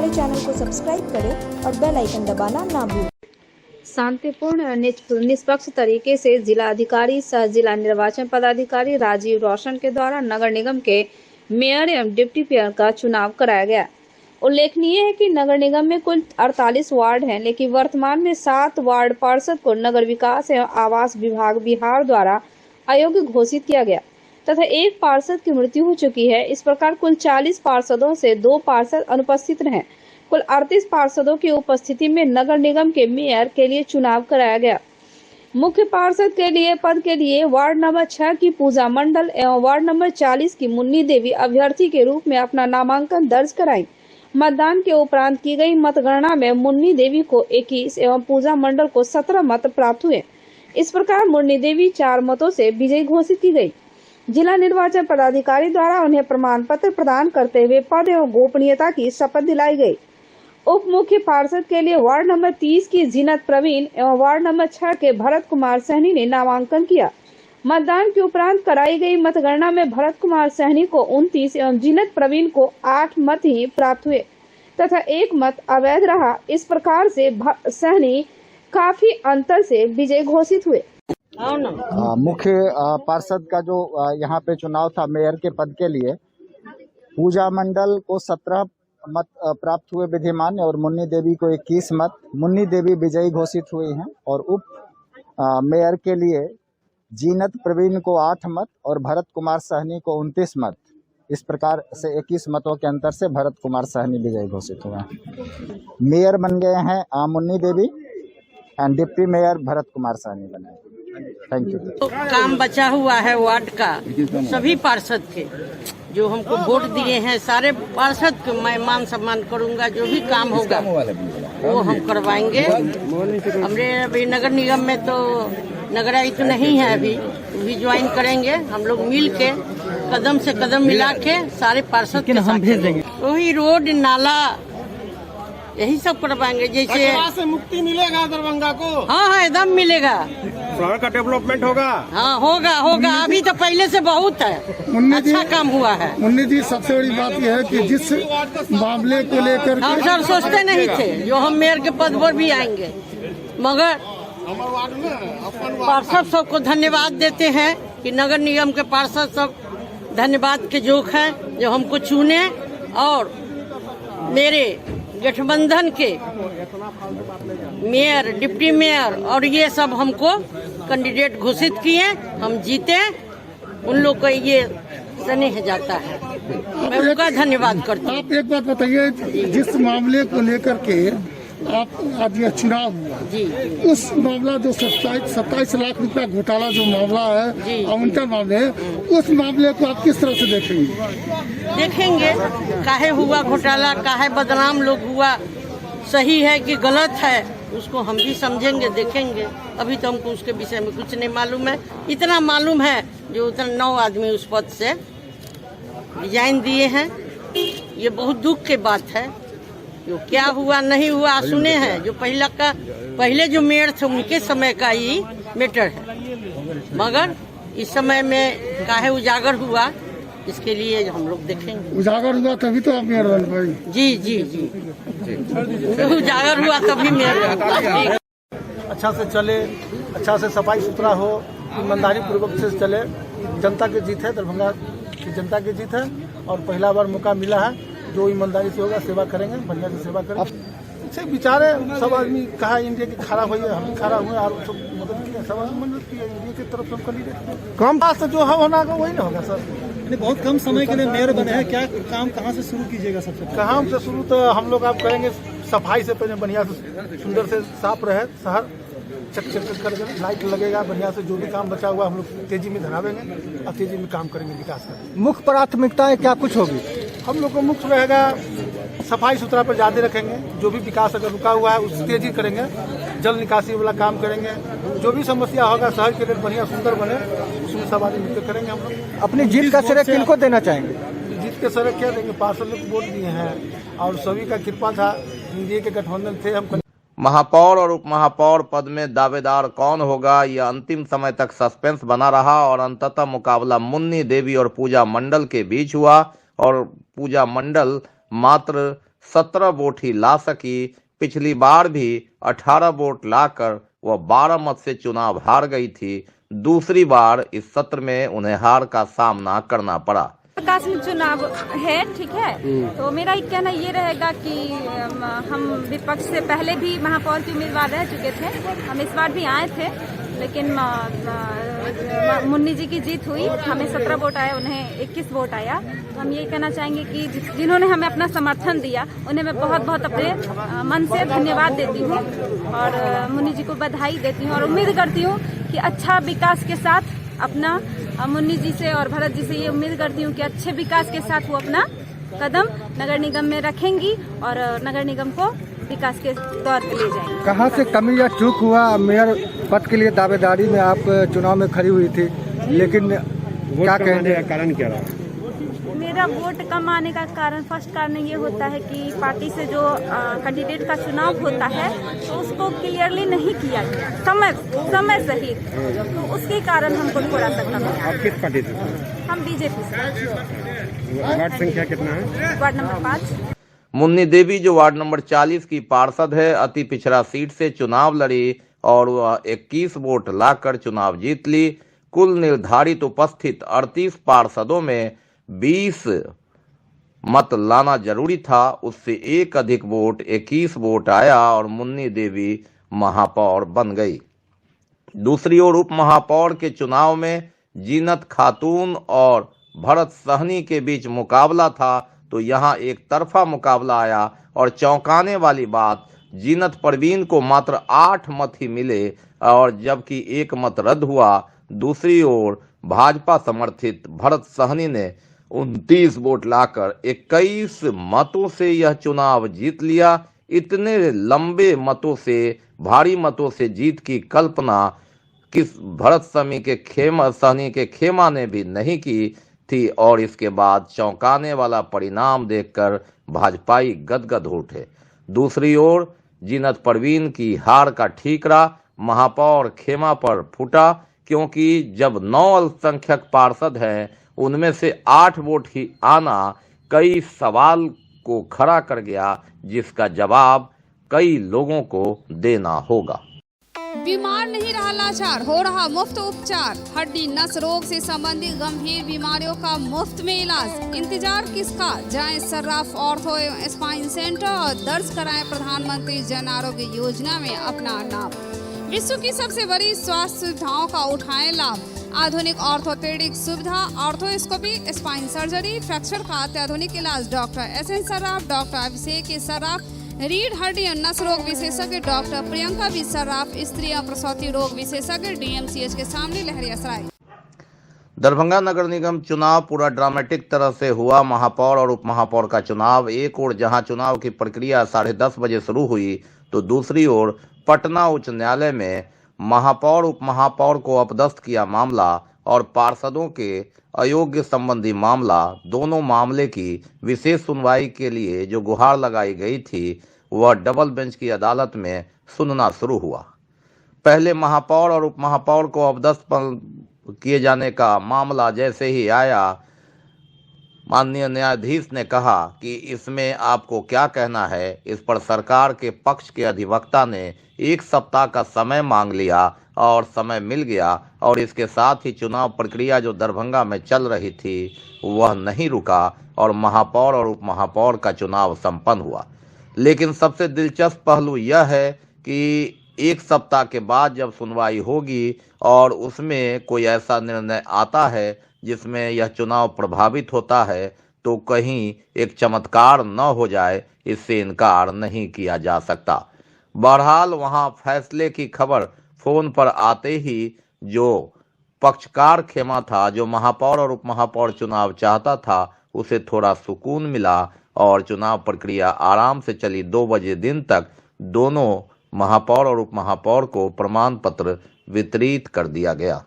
हमारे चैनल को सब्सक्राइब करें और बेल आइकन दबाना ना भूलें। शांतिपूर्ण निष्पक्ष तरीके से जिलाधिकारी सह जिला निर्वाचन पदाधिकारी राजीव रोशन के द्वारा नगर निगम के मेयर एवं डिप्टी मेयर का चुनाव कराया गया। उल्लेखनीय है कि नगर निगम में कुल 48 वार्ड हैं, लेकिन वर्तमान में 7 वार्ड पार्षद को नगर विकास एवं आवास विभाग बिहार द्वारा अयोग्य घोषित किया गया तथा एक पार्षद की मृत्यु हो चुकी है। इस प्रकार कुल 40 पार्षदों से 2 पार्षद अनुपस्थित रहे। कुल 38 पार्षदों की उपस्थिति में नगर निगम के मेयर के लिए चुनाव कराया गया। मुख्य पार्षद के लिए पद के लिए वार्ड नंबर 6 की पूजा मंडल एवं वार्ड नंबर 40 की मुन्नी देवी अभ्यर्थी के रूप में अपना नामांकन दर्ज कराई। मतदान के उपरांत की गई मतगणना में मुन्नी देवी को 21 एवं पूजा मंडल को 17 मत प्राप्त हुए। इस प्रकार मुन्नी देवी 4 मतों से विजयी घोषित की गई। जिला निर्वाचन पदाधिकारी द्वारा उन्हें प्रमाण पत्र प्रदान करते हुए पद एवं गोपनीयता की शपथ दिलाई गई। उप मुख्य पार्षद के लिए वार्ड नंबर 30 की जीनत प्रवीण एवं वार्ड नंबर 6 के भरत कुमार सहनी ने नामांकन किया। मतदान के उपरांत कराई गई मतगणना में भरत कुमार सहनी को 29 एवं जीनत प्रवीण को 8 मत ही प्राप्त हुए तथा 1 मत अवैध रहा। इस प्रकार से सहनी काफी अंतर से विजय घोषित हुए। मुख्य पार्षद का जो यहाँ पे चुनाव था मेयर के पद के लिए, पूजा मंडल को 17 मत प्राप्त हुए विधिमान और मुन्नी देवी को 21 मत। मुन्नी देवी विजयी घोषित हुई हैं और उप मेयर के लिए जीनत प्रवीण को 8 मत और भरत कुमार सहनी को 29 मत। इस प्रकार से 21 मतों के अंतर से भरत कुमार सहनी विजयी घोषित हुए हैं। मेयर बन गए हैं Munni Devi and deputy mayor Bharat Kumar Sahni बने। Thank you. तो काम बचा हुआ है वार्ड का सभी पार्षद के जो हमको वोट दिए हैं, सारे पार्षद को मैं मान सम्मान करूंगा। जो भी काम होगा वो हम करवाएंगे। हमने अभी नगर निगम में तो नगर आयुक्त नहीं है, अभी भी ज्वाइन करेंगे। हम लोग मिल के कदम से कदम मिला के सारे पार्षद के साथ भेज देंगे। वही रोड नाला यही सब करवाएंगे। जैसे से मुक्ति मिलेगा दरभंगा को। हाँ, एकदम मिलेगा। शहर का डेवलपमेंट होगा। हाँ, होगा। अभी तो पहले से बहुत है, अच्छा काम हुआ है। मुन्नी जी, सबसे बड़ी बात यह है कि जिस मामले को लेकर हम सर सोचते नहीं थे जो हम मेयर के पद पर भी आएंगे, मगर पार्षद सबको धन्यवाद देते हैं कि नगर निगम के पार्षद सब धन्यवाद के जोग है जो हमको चुने और मेरे गठबंधन के मेयर, डिप्टी मेयर और ये सब हमको कैंडिडेट घोषित किए। हम जीते, उन लोग को ये स्नेह जाता है। मैं उनका धन्यवाद करती हूँ। आप एक बात बताइए, जिस मामले को लेकर के आप आज यह चुनाव हुआ जी, उस मामला जो 27 लाख रुपया घोटाला जो मामला है, आवंटन मामले, उस मामले को आप किस तरह से देखेंगे? काहे हुआ घोटाला, काहे बदनाम लोग हुआ, सही है कि गलत है, उसको हम भी समझेंगे, देखेंगे। अभी तो हमको उसके विषय में कुछ नहीं मालूम है। इतना मालूम है जो उतना 9 आदमी उस पद से रिजाइन दिए हैं। ये बहुत दुख की बात है। जो क्या हुआ नहीं हुआ सुने हैं। जो पहले जो मेयर थे उनके समय का ही मैटर है, मगर इस समय में काहे उजागर हुआ, इसके लिए हम लोग देखेंगे। उजागर हुआ तभी तो आप मेयर बन पाए। जी। उजागर हुआ तभी मेयर। अच्छा से चले, अच्छा से सफाई सुथरा हो, ईमानदारी पूर्वक से चले। जनता की जीत है, दरभंगा की जनता की जीत है और पहला बार मौका मिला है। जो ईमानदारी से होगा सेवा करेंगे, बढ़िया से सेवा करेंगे। अच्छे विचारे सब आदमी कहा इंडिया की खड़ा हुई है, हम भी खड़ा हुए और सब मदद किया, सब आदमी मदद किया इंडिया की तरफ से। कैंडिडेट कम पास जो होना वही ना होगा सर। बहुत कम समय के लिए मेयर बने हैं, क्या काम कहाँ से शुरू कीजिएगा? सबसे कहाँ से शुरू तो हम लोग आप करेंगे सफाई से, पहले बढ़िया से सुंदर से साफ रहे शहर, चक करके लाइट लगेगा बढ़िया से। जो भी काम बचा हुआ हम लोग तेजी में धरावेंगे और तेजी में काम करेंगे, विकास करेंगे। मुख्य प्राथमिकताएं क्या कुछ होगी? हम लोग को मुख्य रहेगा सफाई सुथरा पर ज्यादा रखेंगे। जो भी विकास अगर रुका हुआ है उस तेजी करेंगे। जल निकासी वाला काम करेंगे। जो भी समस्या होगा शहर के लिए बढ़िया सुंदर बने, उसमें सब आदमी मिलकर करेंगे। हम लोग अपनी जीत का श्रेय किनको देना चाहेंगे? जीत के श्रेय क्या देंगे? पार्षद लोग वोट दिए हैं और सभी का कृपा था, इंडिया के गठबंधन थे। हम महापौर और उप महापौर पद में दावेदार कौन होगा, यह अंतिम समय तक सस्पेंस बना रहा और अंततः मुकाबला मुन्नी देवी और पूजा मंडल के बीच हुआ और पूजा मंडल मात्र 17 वोट ही ला सकी। पिछली बार भी 18 वोट लाकर वह 12 मत से चुनाव हार गई थी। दूसरी बार इस सत्र में उन्हें हार का सामना करना पड़ा। प्रकाश में चुनाव है, ठीक है, तो मेरा एक कहना ये रहेगा कि हम विपक्ष से पहले भी महापौर के उम्मीदवार रह चुके थे, हम इस बार भी आए थे, लेकिन मुन्नी जी की जीत हुई, हमें 17 वोट आए, उन्हें 21 वोट आया। तो हम ये कहना चाहेंगे कि जिन्होंने हमें अपना समर्थन दिया उन्हें मैं बहुत बहुत अपने मन से धन्यवाद देती हूँ और मुन्नी जी को बधाई देती हूँ और उम्मीद करती हूँ कि अच्छा विकास के साथ अपना मुन्नी जी से और भरत जी से ये उम्मीद करती हूँ कि अच्छे विकास के साथ वो अपना कदम नगर निगम में रखेंगी और नगर निगम को विकास के दौर पे ले जाएंगे। कहाँ से कमी या चूक हुआ? मेयर पद के लिए दावेदारी में आप चुनाव में खड़ी हुई थी, लेकिन क्या कहने का कारण क्या रहा? मेरा वोट कम आने का कारण, फर्स्ट कारण ये होता है कि पार्टी से जो कैंडिडेट का चुनाव होता है तो उसको क्लियरली नहीं किया गया समय सहित, तो उसके कारण हमको थोड़ा सा कम है। आप किस पार्टी से? हम बीजेपी से। वार्ड संख्या कितना है? Ward number 5। मुन्नी देवी जो वार्ड नंबर 40 की पार्षद है, अति पिछड़ा सीट से चुनाव लड़ी और वह 21 वोट लाकर चुनाव जीत ली। कुल निर्धारित उपस्थित 38 पार्षदों में 20 मत लाना जरूरी था, उससे एक अधिक वोट 21 वोट आया और मुन्नी देवी महापौर बन गई। दूसरी ओर उप महापौर के चुनाव में जीनत खातून और भरत सहनी के बीच मुकाबला था, तो यहाँ एक तरफा मुकाबला आया और चौंकाने वाली बात, जीनत परवीन को मात्र 8 मत ही मिले और जबकि 1 मत रद्द हुआ। दूसरी ओर भाजपा समर्थित भरत सहनी ने 29 वोट लाकर 21 मतों से यह चुनाव जीत लिया। इतने लंबे मतों से, भारी मतों से जीत की कल्पना किस भरत सहनी के खेमा ने भी नहीं की थी और इसके बाद चौंकाने वाला परिणाम देखकर भाजपाई गदगद उठे। दूसरी ओर जीनत परवीन की हार का ठीकरा महापौर खेमा पर फूटा, क्योंकि जब 9 अल्पसंख्यक पार्षद हैं उनमें से 8 वोट ही आना कई सवाल को खड़ा कर गया, जिसका जवाब कई लोगों को देना होगा। बीमार नहीं रहा लाचार, हो रहा मुफ्त उपचार। हड्डी नस रोग से संबंधित गंभीर बीमारियों का मुफ्त में इलाज। इंतजार किसका? जाएं सर्राफ ऑर्थो एवं स्पाइन सेंटर और दर्ज कराएं प्रधानमंत्री जन आरोग्य योजना में अपना नाम। विश्व की सबसे बड़ी स्वास्थ्य सुविधाओं का उठाएं लाभ। आधुनिक ऑर्थोपेडिक सुविधा, ऑर्थोस्कोपी, स्पाइन सर्जरी, फ्रैक्चर का अत्याधुनिक इलाज। डॉक्टर SN सर्राफ, डॉक्टर अभिषेक सर्राफ, रीढ़ हड्डी और नस रोग विशेषज्ञ डॉक्टर प्रियंका बी सर्राफ, स्त्री और प्रसूति रोग विशेषज्ञ DMCH के सामने लहरियासराय। दरभंगा नगर निगम चुनाव पूरा ड्रामेटिक तरह से हुआ। महापौर और उप महापौर का चुनाव, एक ओर जहां चुनाव की प्रक्रिया 10:30 बजे शुरू हुई, तो दूसरी ओर पटना उच्च न्यायालय में महापौर उप महापौर को अपदस्थ किया मामला और पार्षदों के अयोग्य संबंधी मामला, दोनों मामले की विशेष सुनवाई के लिए जो गुहार लगाई गई थी वह डबल बेंच की अदालत में सुनना शुरू हुआ। पहले महापौर और उप महापौर को अपदस्थ किए जाने का मामला जैसे ही आया, माननीय न्यायाधीश ने कहा कि इसमें आपको क्या कहना है। इस पर सरकार के पक्ष के अधिवक्ता ने 1 सप्ताह का समय मांग लिया और समय मिल गया और इसके साथ ही चुनाव प्रक्रिया जो दरभंगा में चल रही थी वह नहीं रुका और महापौर और उप महापौर का चुनाव संपन्न हुआ। लेकिन सबसे दिलचस्प पहलू यह है कि 1 सप्ताह के बाद जब सुनवाई होगी और उसमें कोई ऐसा निर्णय आता है जिसमें यह चुनाव प्रभावित होता है, तो कहीं एक चमत्कार न हो जाए, इससे इनकार नहीं किया जा सकता। बहरहाल वहां फैसले की खबर फोन पर आते ही जो पक्षकार खेमा था, जो महापौर और उप महापौर चुनाव चाहता था, उसे थोड़ा सुकून मिला और चुनाव प्रक्रिया आराम से चली। 2 बजे दिन तक दोनों महापौर और उप महापौर को प्रमाण पत्र वितरित कर दिया गया।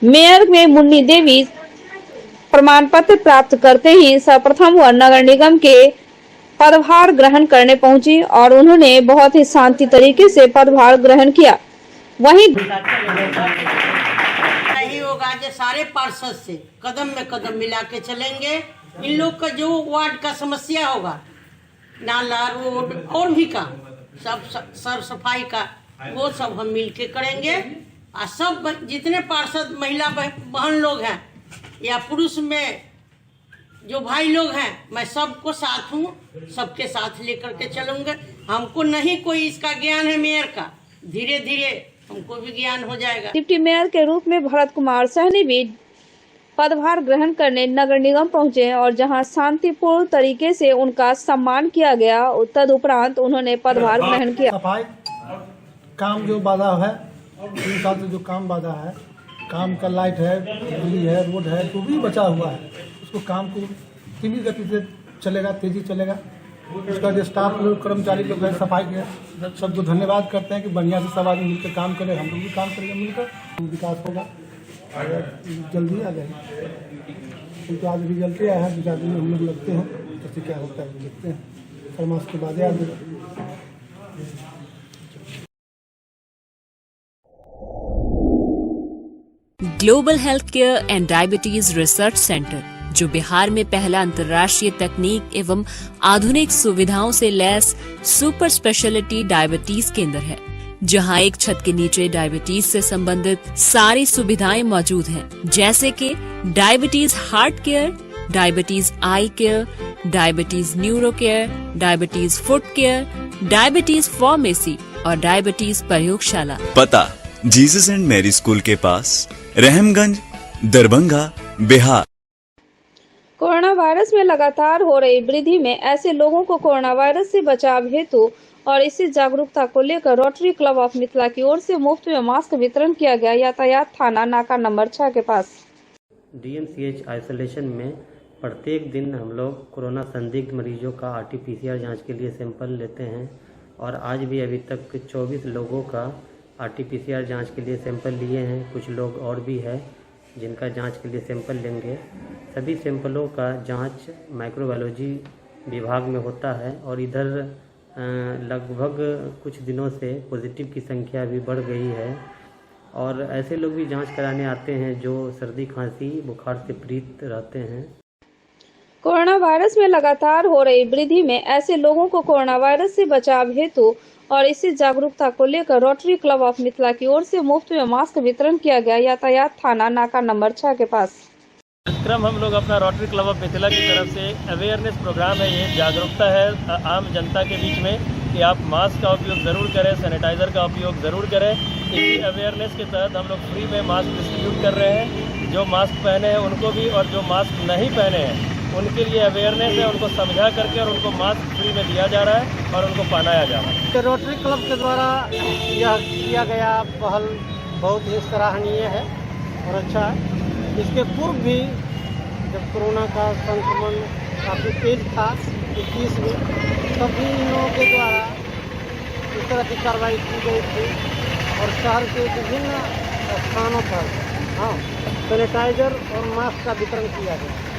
मेयर में मुन्नी देवी प्रमाण पत्र प्राप्त करते ही सर्वप्रथम वह नगर निगम के पदभार ग्रहण करने पहुंची और उन्होंने बहुत ही शांति तरीके से पदभार ग्रहण किया। वहीं नहीं होगा जो सारे पार्षद से कदम में कदम मिला के चलेंगे। इन लोग का जो वार्ड का समस्या होगा नाला रोड और भी काम सब सर सफाई का वो सब हम मिल के करेंगे। और सब जितने पार्षद महिला बहन लोग हैं या पुरुष में जो भाई लोग हैं, मैं सबको साथ हूँ, सबके साथ लेकर के चलूंगा। हमको नहीं कोई इसका ज्ञान है मेयर का, धीरे धीरे हमको भी ज्ञान हो जाएगा। डिप्टी मेयर के रूप में भरत कुमार सहनी भी पदभार ग्रहण करने नगर निगम पहुंचे और जहां शांतिपूर्ण तरीके से उनका सम्मान किया गया, तदुपरांत उन्होंने पदभार ग्रहण किया। सफाई काम जो बाधा है, 3 साल से जो काम बाधा है, काम का लाइट है, बिजली है, रोड है, जो भी बचा हुआ है उसको काम को धीमी गति से चलेगा, तेजी चलेगा। उसका जो स्टाफ लोग कर्मचारी लोग हैं सफाई के सबको धन्यवाद करते हैं कि बढ़िया से सब आदमी मिलकर काम करें। हम लोग भी काम करेंगे मिलकर, विकास होगा जल्दी आ जाएगा। क्योंकि आज रिजल्ट आया है, 2-4 दिन में हम लोग लगते हैं, कैसे क्या होता है देखते हैं, 4 मास के बाद आ जाएगा। Global health care and diabetes research centre, जो बिहार में पहला अंतर्राष्ट्रीय तकनीक एवं आधुनिक सुविधाओं से लैस सुपर स्पेशलिटी डायबिटीज केंद्र है, जहां एक छत के नीचे डायबिटीज से संबंधित सारी सुविधाएं मौजूद हैं, जैसे कि diabetes heart care, diabetes eye care, diabetes neuro care, diabetes foot care, diabetes pharmacy और डायबिटीज प्रयोगशाला। पता जीसस एंड मैरी स्कूल के पास, रहमगंज, दरभंगा, बिहार। कोरोना वायरस में लगातार हो रही वृद्धि में ऐसे लोगों को कोरोना वायरस से बचाव हेतु और इससे जागरूकता को लेकर रोटरी क्लब ऑफ मिथिला की ओर से मुफ्त में मास्क वितरण किया गया यातायात थाना नाका नंबर 6 के पास। DMCH आइसोलेशन में प्रत्येक दिन हम लोग कोरोना संदिग्ध मरीजों का RT-PCR जांच के लिए सैंपल लेते हैं और आज भी अभी तक 24 लोगों का RT-PCR जांच के लिए सैंपल लिए हैं। कुछ लोग और भी है जिनका जांच के लिए सैंपल लेंगे। सभी सैंपलों का जांच माइक्रोबायोलॉजी विभाग में होता है और इधर लगभग कुछ दिनों से पॉजिटिव की संख्या भी बढ़ गई है और ऐसे लोग भी जांच कराने आते हैं जो सर्दी खांसी बुखार से पीड़ित रहते हैं। कोरोना वायरस में लगातार हो रही वृद्धि में ऐसे लोगों को कोरोना वायरस से बचाव हेतु और इससे जागरूकता को लेकर रोटरी क्लब ऑफ मिथिला की ओर से मुफ्त में मास्क वितरण किया गया यातायात थाना नाका नंबर 6 के पास। कार्यक्रम हम लोग अपना रोटरी क्लब ऑफ मिथिला की तरफ से अवेयरनेस प्रोग्राम है, ये जागरूकता है आम जनता के बीच में कि आप मास्क का उपयोग ज़रूर करें, सैनिटाइज़र का उपयोग ज़रूर करें। इसी अवेयरनेस के तहत हम लोग फ्री में मास्क डिस्ट्रीब्यूट कर रहे हैं। जो मास्क पहने हैं उनको भी और जो मास्क नहीं पहने हैं उनके लिए अवेयरनेस है, उनको समझा करके और उनको मास्क फ्री में दिया जा रहा है और उनको पहनाया जा रहा है। रोटरी क्लब के द्वारा यह किया गया पहल बहुत ही सराहनीय है और अच्छा है। इसके पूर्व भी जब कोरोना का संक्रमण काफ़ी तेज था 21 में, तभी इन लोगों के द्वारा इस तरह की कार्रवाई की गई थी और शहर के विभिन्न स्थानों पर सैनिटाइजर और मास्क का वितरण किया गया।